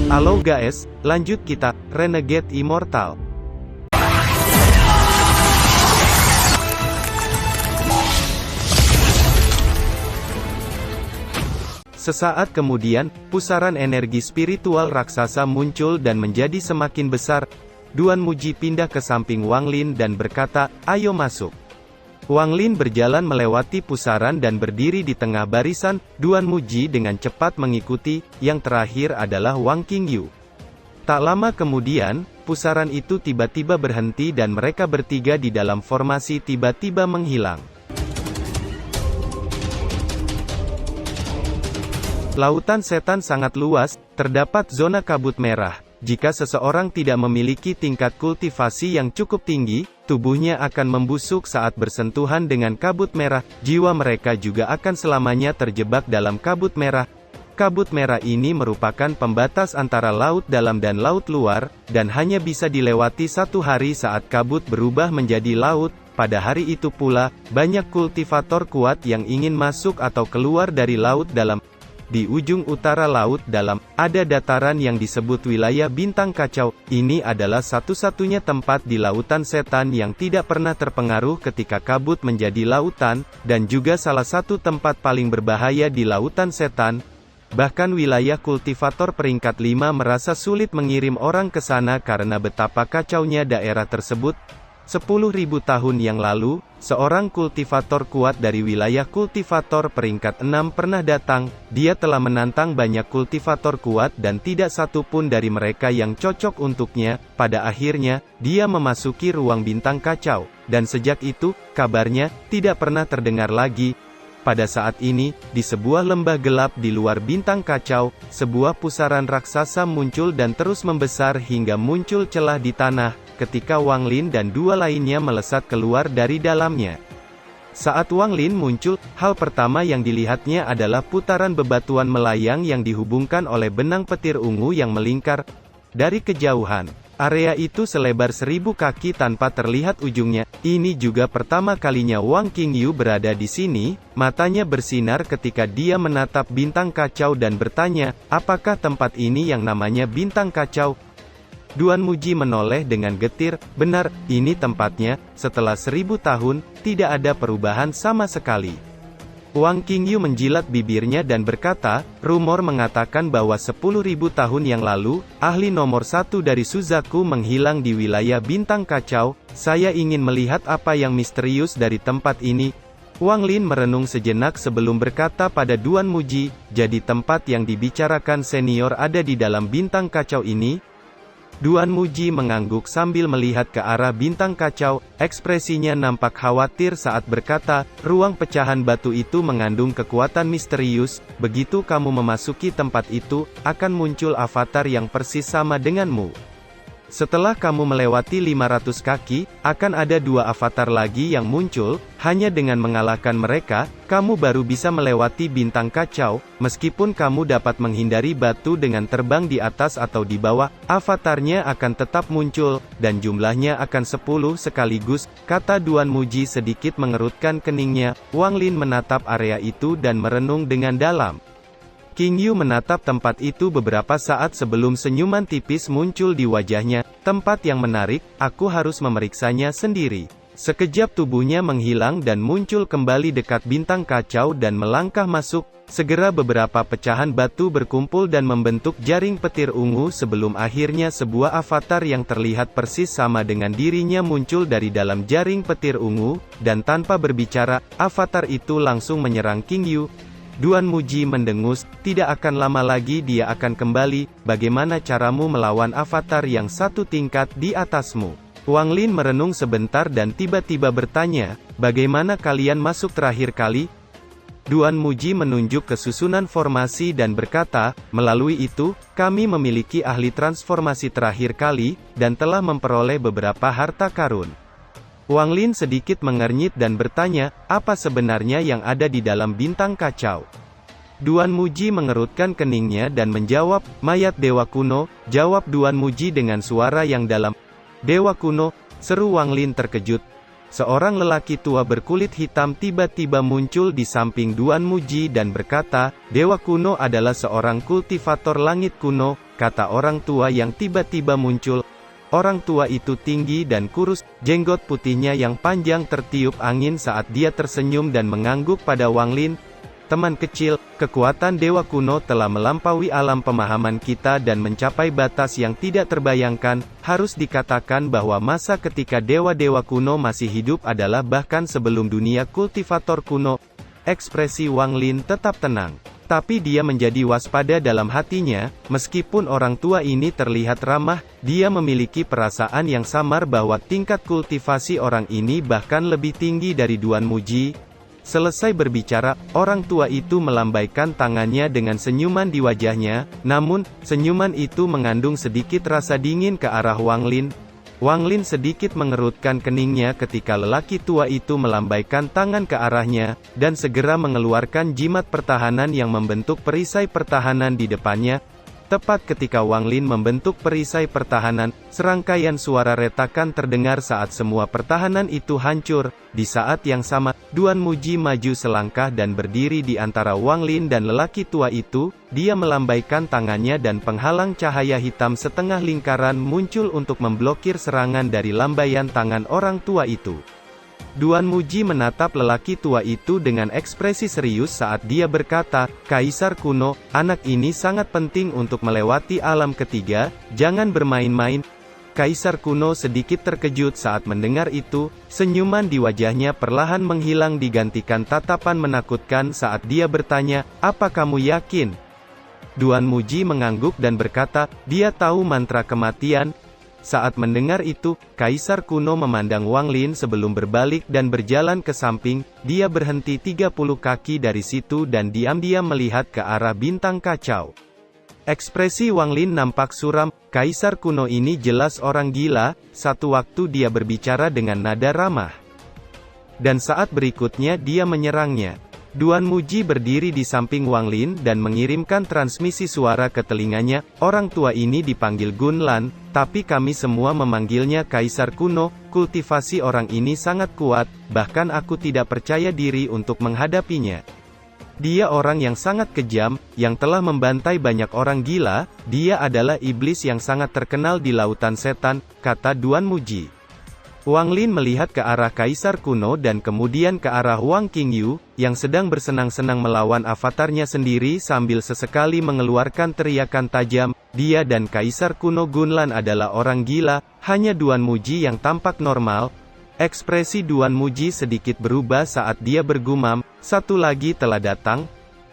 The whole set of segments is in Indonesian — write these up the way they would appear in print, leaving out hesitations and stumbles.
Halo guys, lanjut kita, Renegade Immortal. Sesaat kemudian, pusaran energi spiritual raksasa muncul dan menjadi semakin besar. Duan Muji pindah ke samping Wang Lin dan berkata, "Ayo masuk." Wang Lin berjalan melewati pusaran dan berdiri di tengah barisan. Duan Muji dengan cepat mengikuti, yang terakhir adalah Wang Qingyu. Tak lama kemudian, pusaran itu tiba-tiba berhenti dan mereka bertiga di dalam formasi tiba-tiba menghilang. Lautan setan sangat luas, terdapat zona kabut merah. Jika seseorang tidak memiliki tingkat kultivasi yang cukup tinggi, tubuhnya akan membusuk saat bersentuhan dengan kabut merah. Jiwa mereka juga akan selamanya terjebak dalam kabut merah. Kabut merah ini merupakan pembatas antara laut dalam dan laut luar, dan hanya bisa dilewati satu hari saat kabut berubah menjadi laut. Pada hari itu pula, banyak kultivator kuat yang ingin masuk atau keluar dari laut dalam. Di ujung utara laut dalam, ada dataran yang disebut wilayah bintang kacau. Ini adalah satu-satunya tempat di lautan setan yang tidak pernah terpengaruh ketika kabut menjadi lautan, dan juga salah satu tempat paling berbahaya di lautan setan. Bahkan wilayah kultivator peringkat 5 merasa sulit mengirim orang ke sana karena betapa kacaunya daerah tersebut. 10.000 tahun yang lalu, seorang kultivator kuat dari wilayah kultivator peringkat 6 pernah datang. Dia telah menantang banyak kultivator kuat dan tidak satu pun dari mereka yang cocok untuknya. Pada akhirnya, dia memasuki ruang bintang kacau, dan sejak itu, kabarnya tidak pernah terdengar lagi. Pada saat ini, di sebuah lembah gelap di luar bintang kacau, sebuah pusaran raksasa muncul dan terus membesar hingga muncul celah di tanah, ketika Wang Lin dan dua lainnya melesat keluar dari dalamnya. Saat Wang Lin muncul, hal pertama yang dilihatnya adalah putaran bebatuan melayang yang dihubungkan oleh benang petir ungu yang melingkar. Dari kejauhan, area itu selebar 1000 kaki tanpa terlihat ujungnya. Ini juga pertama kalinya Wang Qingyu berada di sini. Matanya bersinar ketika dia menatap bintang kacau dan bertanya, apakah tempat ini yang namanya bintang kacau? Duan Muji menoleh dengan getir, benar, ini tempatnya. Setelah 1000 tahun, tidak ada perubahan sama sekali. Wang Qingyu menjilat bibirnya dan berkata, rumor mengatakan bahwa 10.000 tahun yang lalu, ahli nomor 1 dari Suzaku menghilang di wilayah bintang kacau. Saya ingin melihat apa yang misterius dari tempat ini. Wang Lin merenung sejenak sebelum berkata pada Duan Muji, jadi tempat yang dibicarakan senior ada di dalam bintang kacau ini? Duan Muji mengangguk sambil melihat ke arah bintang kacau, ekspresinya nampak khawatir saat berkata, ruang pecahan batu itu mengandung kekuatan misterius, begitu kamu memasuki tempat itu, akan muncul avatar yang persis sama denganmu. Setelah kamu melewati 500 kaki, akan ada 2 avatar lagi yang muncul. Hanya dengan mengalahkan mereka, kamu baru bisa melewati bintang kacau. Meskipun kamu dapat menghindari batu dengan terbang di atas atau di bawah, avatarnya akan tetap muncul, dan jumlahnya akan 10 sekaligus, kata Duan Muji sedikit mengerutkan keningnya. Wang Lin menatap area itu dan merenung dengan dalam. Qingyu menatap tempat itu beberapa saat sebelum senyuman tipis muncul di wajahnya. Tempat yang menarik, aku harus memeriksanya sendiri. Sekejap tubuhnya menghilang dan muncul kembali dekat bintang kacau dan melangkah masuk. Segera beberapa pecahan batu berkumpul dan membentuk jaring petir ungu sebelum akhirnya sebuah avatar yang terlihat persis sama dengan dirinya muncul dari dalam jaring petir ungu, dan tanpa berbicara, avatar itu langsung menyerang Qingyu. Duan Muji mendengus, tidak akan lama lagi dia akan kembali. Bagaimana caramu melawan avatar yang satu tingkat di atasmu? Wang Lin merenung sebentar dan tiba-tiba bertanya, bagaimana kalian masuk terakhir kali? Duan Muji menunjuk ke susunan formasi dan berkata, melalui itu, kami memiliki ahli transformasi terakhir kali, dan telah memperoleh beberapa harta karun. Wang Lin sedikit mengernyit dan bertanya, apa sebenarnya yang ada di dalam bintang kacau? Duan Muji mengerutkan keningnya dan menjawab, mayat Dewa Kuno, jawab Duan Muji dengan suara yang dalam. Dewa Kuno, seru Wang Lin terkejut. Seorang lelaki tua berkulit hitam tiba-tiba muncul di samping Duan Muji dan berkata, Dewa Kuno adalah seorang kultivator langit kuno. kata orang tua yang tiba-tiba muncul. Orang tua itu tinggi dan kurus, jenggot putihnya yang panjang tertiup angin saat dia tersenyum dan mengangguk pada Wang Lin. Teman kecil, kekuatan dewa kuno telah melampaui alam pemahaman kita dan mencapai batas yang tidak terbayangkan. Harus dikatakan bahwa masa ketika dewa-dewa kuno masih hidup adalah bahkan sebelum dunia kultivator kuno. Ekspresi Wang Lin tetap tenang. Tapi dia menjadi waspada dalam hatinya, meskipun orang tua ini terlihat ramah, dia memiliki perasaan yang samar bahwa tingkat kultivasi orang ini bahkan lebih tinggi dari Duan Muji. Selesai berbicara, orang tua itu melambaikan tangannya dengan senyuman di wajahnya, namun, senyuman itu mengandung sedikit rasa dingin ke arah Wang Lin. Wang Lin sedikit mengerutkan keningnya ketika lelaki tua itu melambaikan tangan ke arahnya, dan segera mengeluarkan jimat pertahanan yang membentuk perisai pertahanan di depannya. Tepat ketika Wang Lin membentuk perisai pertahanan, serangkaian suara retakan terdengar saat semua pertahanan itu hancur. Di saat yang sama, Duan Muji maju selangkah dan berdiri di antara Wang Lin dan lelaki tua itu. Dia melambaikan tangannya dan penghalang cahaya hitam setengah lingkaran muncul untuk memblokir serangan dari lambaian tangan orang tua itu. Duan Muji menatap lelaki tua itu dengan ekspresi serius saat dia berkata, "Kaisar kuno, anak ini sangat penting untuk melewati alam ketiga, jangan bermain-main." Kaisar kuno sedikit terkejut saat mendengar itu, senyuman di wajahnya perlahan menghilang digantikan tatapan menakutkan saat dia bertanya, "Apa kamu yakin?" Duan Muji mengangguk dan berkata, "Dia tahu mantra kematian." Saat mendengar itu, Kaisar kuno memandang Wang Lin sebelum berbalik dan berjalan ke samping. Dia berhenti 30 kaki dari situ dan diam-diam melihat ke arah bintang kacau. Ekspresi Wang Lin nampak suram. Kaisar kuno ini jelas orang gila. Satu waktu dia berbicara dengan nada ramah, dan saat berikutnya dia menyerangnya. Duan Muji berdiri di samping Wang Lin dan mengirimkan transmisi suara ke telinganya. "Orang tua ini dipanggil Gun Lan, tapi kami semua memanggilnya Kaisar kuno. Kultivasi orang ini sangat kuat, bahkan aku tidak percaya diri untuk menghadapinya. Dia orang yang sangat kejam, yang telah membantai banyak orang gila. Dia adalah iblis yang sangat terkenal di lautan setan," kata Duan Muji. Wang Lin melihat ke arah Kaisar kuno dan kemudian ke arah Wang Qingyu, yang sedang bersenang-senang melawan avatarnya sendiri sambil sesekali mengeluarkan teriakan tajam. Dia dan Kaisar kuno Gun Lan adalah orang gila, hanya Duan Muji yang tampak normal. Ekspresi Duan Muji sedikit berubah saat dia bergumam, "Satu lagi telah datang."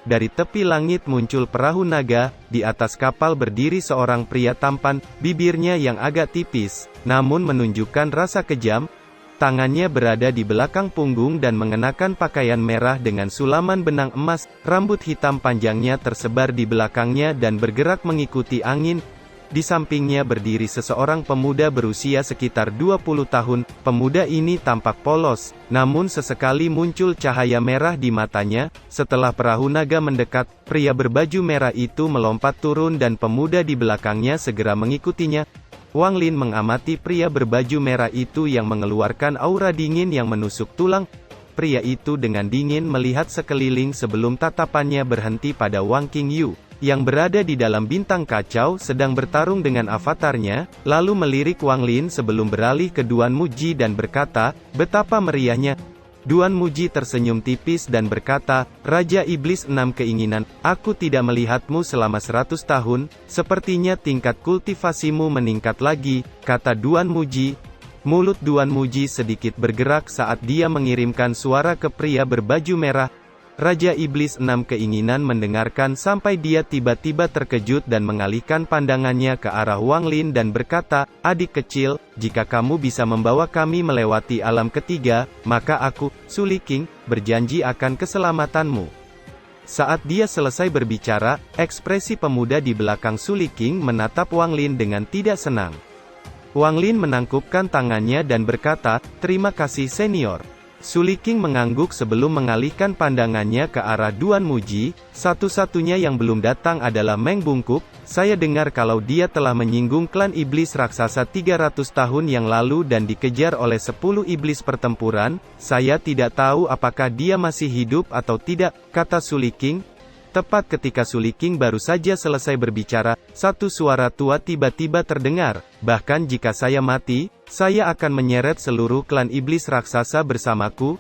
Dari tepi langit muncul perahu naga. Di atas kapal berdiri seorang pria tampan, bibirnya yang agak tipis, namun menunjukkan rasa kejam. Tangannya berada di belakang punggung dan mengenakan pakaian merah dengan sulaman benang emas. Rambut hitam panjangnya tersebar di belakangnya dan bergerak mengikuti angin. Di sampingnya berdiri seseorang pemuda berusia sekitar 20 tahun. Pemuda ini tampak polos, namun sesekali muncul cahaya merah di matanya. Setelah perahu naga mendekat, pria berbaju merah itu melompat turun dan pemuda di belakangnya segera mengikutinya. Wang Lin mengamati pria berbaju merah itu yang mengeluarkan aura dingin yang menusuk tulang. Pria itu dengan dingin melihat sekeliling sebelum tatapannya berhenti pada Wang Qingyu, yang berada di dalam bintang kacau sedang bertarung dengan avatarnya, lalu melirik Wang Lin sebelum beralih ke Duan Muji dan berkata, "Betapa meriahnya." Duan Muji tersenyum tipis dan berkata, "Raja Iblis 6 keinginan, aku tidak melihatmu selama 100 tahun, sepertinya tingkat kultivasimu meningkat lagi," kata Duan Muji. Mulut Duan Muji sedikit bergerak saat dia mengirimkan suara ke pria berbaju merah. Raja Iblis 6 keinginan mendengarkan sampai dia tiba-tiba terkejut dan mengalihkan pandangannya ke arah Wang Lin dan berkata, "Adik kecil, jika kamu bisa membawa kami melewati alam ketiga, maka aku, Su Liqing, berjanji akan keselamatanmu." Saat dia selesai berbicara, ekspresi pemuda di belakang Su Liqing menatap Wang Lin dengan tidak senang. Wang Lin menangkupkan tangannya dan berkata, "Terima kasih senior." Su Liqing mengangguk sebelum mengalihkan pandangannya ke arah Duan Muji. "Satu-satunya yang belum datang adalah Meng Bungkuk. Saya dengar kalau dia telah menyinggung klan iblis raksasa 300 tahun yang lalu dan dikejar oleh 10 iblis pertempuran. Saya tidak tahu apakah dia masih hidup atau tidak," kata Su Liqing. Tepat ketika Suliking baru saja selesai berbicara, satu suara tua tiba-tiba terdengar, bahkan jika saya mati, saya akan menyeret seluruh klan iblis raksasa bersamaku.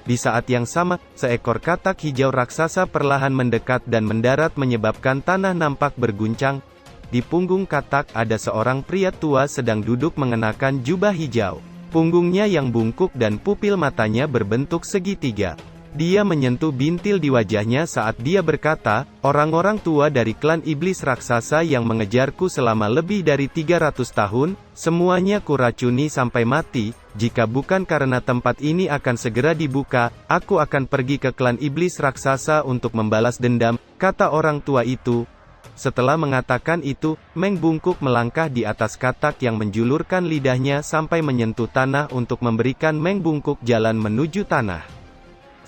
Di saat yang sama, seekor katak hijau raksasa perlahan mendekat dan mendarat menyebabkan tanah nampak berguncang. Di punggung katak ada seorang pria tua sedang duduk mengenakan jubah hijau. Punggungnya yang bungkuk dan pupil matanya berbentuk segitiga. Dia menyentuh bintil di wajahnya saat dia berkata, "Orang-orang tua dari klan iblis raksasa yang mengejarku selama lebih dari 300 tahun, semuanya kuracuni sampai mati. Jika bukan karena tempat ini akan segera dibuka, aku akan pergi ke klan iblis raksasa untuk membalas dendam," kata orang tua itu. Setelah mengatakan itu, Meng bungkuk melangkah di atas katak yang menjulurkan lidahnya sampai menyentuh tanah untuk memberikan Meng bungkuk jalan menuju tanah.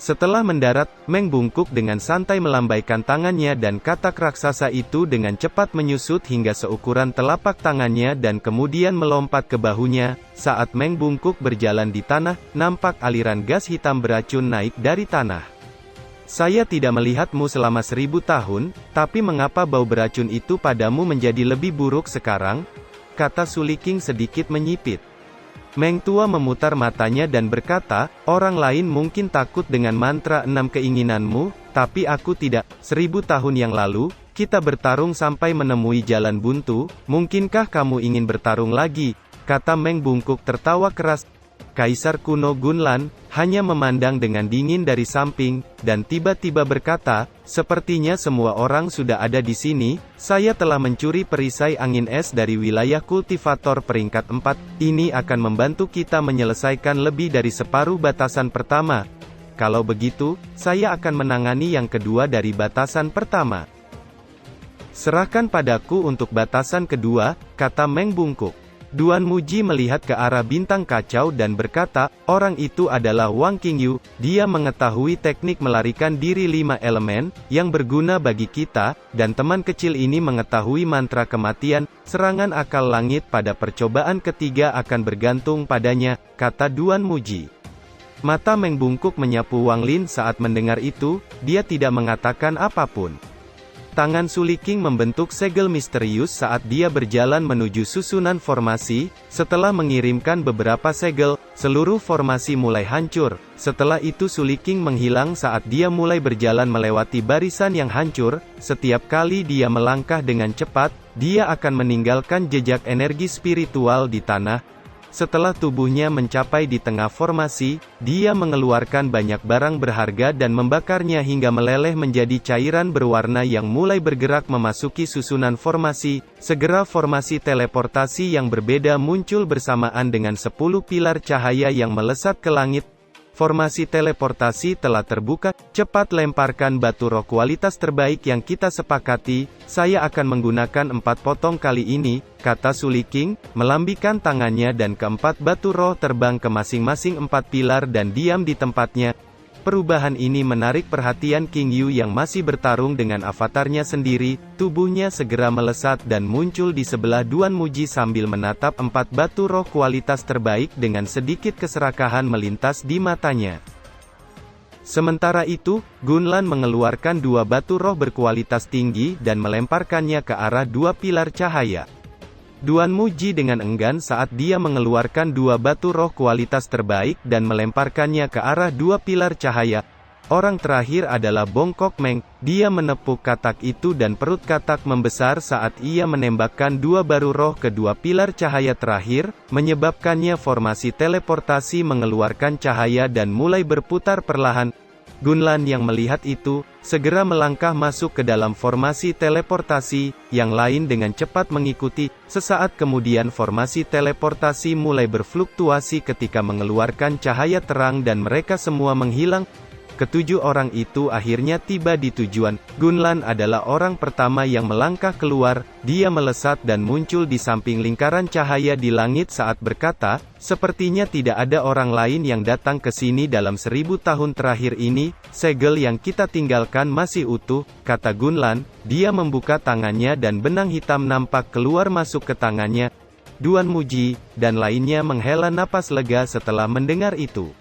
Setelah mendarat, Meng bungkuk dengan santai melambaikan tangannya dan katak raksasa itu dengan cepat menyusut hingga seukuran telapak tangannya dan kemudian melompat ke bahunya. Saat Meng bungkuk berjalan di tanah, nampak aliran gas hitam beracun naik dari tanah. "Saya tidak melihatmu selama 1000 tahun, tapi mengapa bau beracun itu padamu menjadi lebih buruk sekarang?" kata Suliking sedikit menyipit. Meng tua memutar matanya dan berkata, "Orang lain mungkin takut dengan mantra 6 keinginanmu, tapi aku tidak. 1000 tahun yang lalu, kita bertarung sampai menemui jalan buntu, mungkinkah kamu ingin bertarung lagi?" kata Meng bungkuk tertawa keras. Kaisar kuno Gunlan hanya memandang dengan dingin dari samping, dan tiba-tiba berkata, "Sepertinya semua orang sudah ada di sini. Saya telah mencuri perisai angin es dari wilayah kultivator peringkat 4. Ini akan membantu kita menyelesaikan lebih dari separuh batasan pertama. Kalau begitu, saya akan menangani yang kedua dari batasan pertama." "Serahkan padaku untuk batasan kedua," kata Meng bungkuk. Duan Muji melihat ke arah bintang kacau dan berkata, "Orang itu adalah Wang Qingyu. Dia mengetahui teknik melarikan diri 5 elemen, yang berguna bagi kita, dan teman kecil ini mengetahui mantra kematian. Serangan akal langit pada percobaan ketiga akan bergantung padanya," kata Duan Muji. Mata Meng bungkuk menyapu Wang Lin saat mendengar itu, dia tidak mengatakan apapun. Tangan Suliking membentuk segel misterius saat dia berjalan menuju susunan formasi. Setelah mengirimkan beberapa segel, seluruh formasi mulai hancur. Setelah itu Suliking menghilang saat dia mulai berjalan melewati barisan yang hancur. Setiap kali dia melangkah dengan cepat, dia akan meninggalkan jejak energi spiritual di tanah. Setelah tubuhnya mencapai di tengah formasi, dia mengeluarkan banyak barang berharga dan membakarnya hingga meleleh menjadi cairan berwarna yang mulai bergerak memasuki susunan formasi. Segera formasi teleportasi yang berbeda muncul bersamaan dengan 10 pilar cahaya yang melesat ke langit. Formasi teleportasi telah terbuka. "Cepat lemparkan batu roh kualitas terbaik yang kita sepakati. Saya akan menggunakan 4 potong kali ini," kata Suliking, melambaikan tangannya dan keempat batu roh terbang ke masing-masing 4 pilar dan diam di tempatnya. Perubahan ini menarik perhatian Qingyu yang masih bertarung dengan avatarnya sendiri. Tubuhnya segera melesat dan muncul di sebelah Duan Muji sambil menatap 4 batu roh kualitas terbaik dengan sedikit keserakahan melintas di matanya. Sementara itu, Gunlan mengeluarkan 2 batu roh berkualitas tinggi dan melemparkannya ke arah 2 pilar cahaya. Duan Muji dengan enggan saat dia mengeluarkan 2 batu roh kualitas terbaik dan melemparkannya ke arah 2 pilar cahaya. Orang terakhir adalah Bongkok Meng. Dia menepuk katak itu dan perut katak membesar saat ia menembakkan 2 baru roh ke 2 pilar cahaya terakhir, menyebabkannya formasi teleportasi mengeluarkan cahaya dan mulai berputar perlahan. Gunlan yang melihat itu, segera melangkah masuk ke dalam formasi teleportasi, yang lain dengan cepat mengikuti. Sesaat kemudian formasi teleportasi mulai berfluktuasi ketika mengeluarkan cahaya terang dan mereka semua menghilang. Ketujuh orang itu akhirnya tiba di tujuan. Gunlan adalah orang pertama yang melangkah keluar. Dia melesat dan muncul di samping lingkaran cahaya di langit saat berkata, "Sepertinya tidak ada orang lain yang datang ke sini dalam 1000 tahun terakhir ini. Segel yang kita tinggalkan masih utuh," kata Gunlan. Dia membuka tangannya dan benang hitam nampak keluar masuk ke tangannya. Duan Muji dan lainnya menghela napas lega setelah mendengar itu.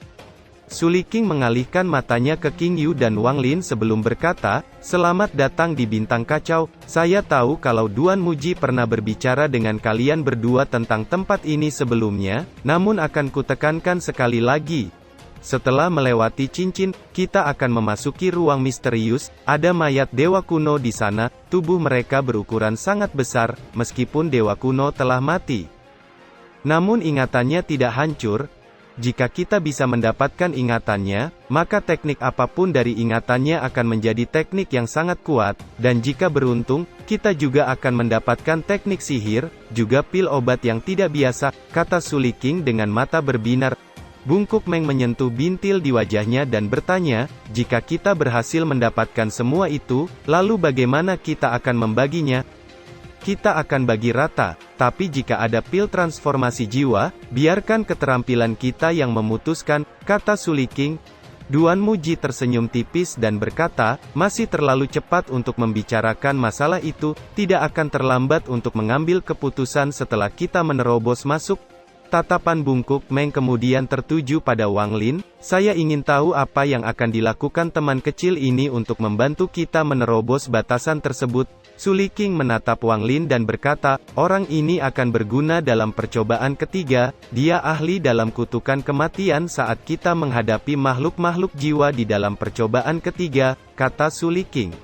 Su Liking mengalihkan matanya ke King Yu dan Wang Lin sebelum berkata, "Selamat datang di Bintang Kacau, saya tahu kalau Duan Muji pernah berbicara dengan kalian berdua tentang tempat ini sebelumnya, namun akan kutekankan sekali lagi. Setelah melewati cincin, kita akan memasuki ruang misterius, ada mayat dewa kuno di sana, tubuh mereka berukuran sangat besar, meskipun dewa kuno telah mati. Namun ingatannya tidak hancur. Jika kita bisa mendapatkan ingatannya, maka teknik apapun dari ingatannya akan menjadi teknik yang sangat kuat, dan jika beruntung, kita juga akan mendapatkan teknik sihir, juga pil obat yang tidak biasa," kata Su Liking dengan mata berbinar. Bungkuk Meng menyentuh bintil di wajahnya dan bertanya, "Jika kita berhasil mendapatkan semua itu, lalu bagaimana kita akan membaginya?" "Kita akan bagi rata, tapi jika ada pil transformasi jiwa, biarkan keterampilan kita yang memutuskan," kata Su Liking. Duan Muji tersenyum tipis dan berkata, "Masih terlalu cepat untuk membicarakan masalah itu, tidak akan terlambat untuk mengambil keputusan setelah kita menerobos masuk." Tatapan Bungkuk Meng kemudian tertuju pada Wang Lin, "Saya ingin tahu apa yang akan dilakukan teman kecil ini untuk membantu kita menerobos batasan tersebut." Su Liking menatap Wang Lin dan berkata, "Orang ini akan berguna dalam percobaan ketiga, dia ahli dalam kutukan kematian saat kita menghadapi makhluk-makhluk jiwa di dalam percobaan ketiga," kata Su Liking.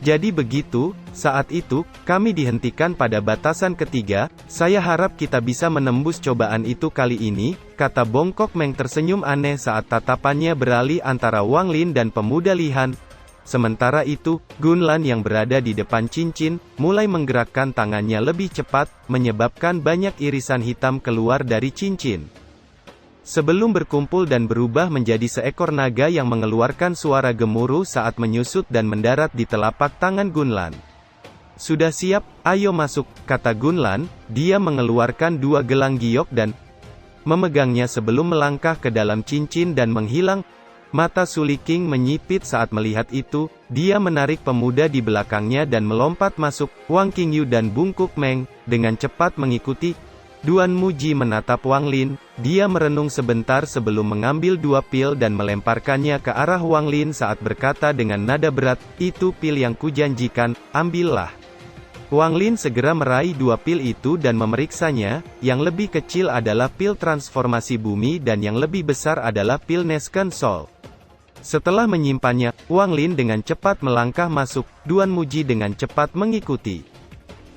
"Jadi begitu, saat itu, kami dihentikan pada batasan ketiga, saya harap kita bisa menembus cobaan itu kali ini," kata Bongkok Meng tersenyum aneh saat tatapannya beralih antara Wang Lin dan pemuda Lihan. Sementara itu, Gunlan yang berada di depan cincin, mulai menggerakkan tangannya lebih cepat, menyebabkan banyak irisan hitam keluar dari cincin. Sebelum berkumpul dan berubah menjadi seekor naga yang mengeluarkan suara gemuruh saat menyusut dan mendarat di telapak tangan Gunlan. "Sudah siap, ayo masuk," kata Gunlan, dia mengeluarkan 2 gelang giok dan memegangnya sebelum melangkah ke dalam cincin dan menghilang. Mata Su Liking menyipit saat melihat itu, dia menarik pemuda di belakangnya dan melompat masuk. Wang Qingyu dan Bungkuk Meng, dengan cepat mengikuti. Duan Muji menatap Wang Lin, dia merenung sebentar sebelum mengambil 2 pil dan melemparkannya ke arah Wang Lin saat berkata dengan nada berat, "Itu pil yang kujanjikan, ambillah." Wang Lin segera meraih 2 pil itu dan memeriksanya, yang lebih kecil adalah pil transformasi bumi dan yang lebih besar adalah pil Nesken Soul. Setelah menyimpannya, Wang Lin dengan cepat melangkah masuk, Duan Muji dengan cepat mengikuti.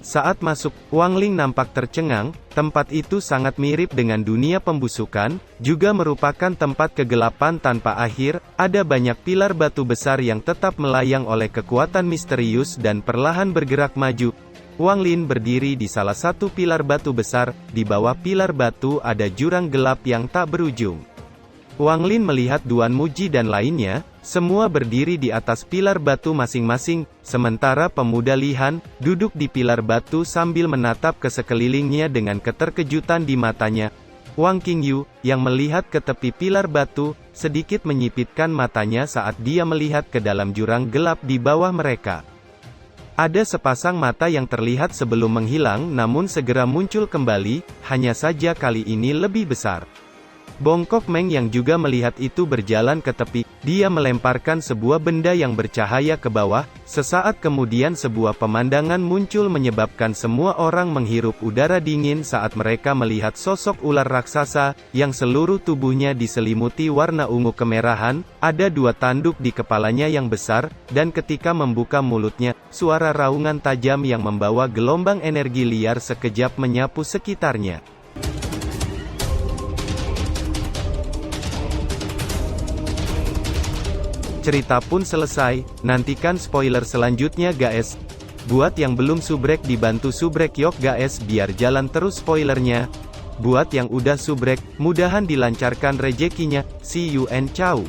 Saat masuk, Wang Lin nampak tercengang, tempat itu sangat mirip dengan dunia pembusukan, juga merupakan tempat kegelapan tanpa akhir, ada banyak pilar batu besar yang tetap melayang oleh kekuatan misterius dan perlahan bergerak maju. Wang Lin berdiri di salah satu pilar batu besar, di bawah pilar batu ada jurang gelap yang tak berujung. Wang Lin melihat Duan Muji dan lainnya, semua berdiri di atas pilar batu masing-masing, sementara pemuda Lihan, duduk di pilar batu sambil menatap ke sekelilingnya dengan keterkejutan di matanya. Wang Qingyu, yang melihat ke tepi pilar batu, sedikit menyipitkan matanya saat dia melihat ke dalam jurang gelap di bawah mereka. Ada sepasang mata yang terlihat sebelum menghilang namun segera muncul kembali, hanya saja kali ini lebih besar. Bongkok Meng yang juga melihat itu berjalan ke tepi, dia melemparkan sebuah benda yang bercahaya ke bawah, sesaat kemudian sebuah pemandangan muncul menyebabkan semua orang menghirup udara dingin saat mereka melihat sosok ular raksasa, yang seluruh tubuhnya diselimuti warna ungu kemerahan, ada 2 tanduk di kepalanya yang besar, dan ketika membuka mulutnya, suara raungan tajam yang membawa gelombang energi liar sekejap menyapu sekitarnya. Cerita pun selesai, nantikan spoiler selanjutnya guys. Buat yang belum subrek dibantu subrek yok guys biar jalan terus spoilernya. Buat yang udah subrek, mudahan dilancarkan rezekinya. See you and ciao.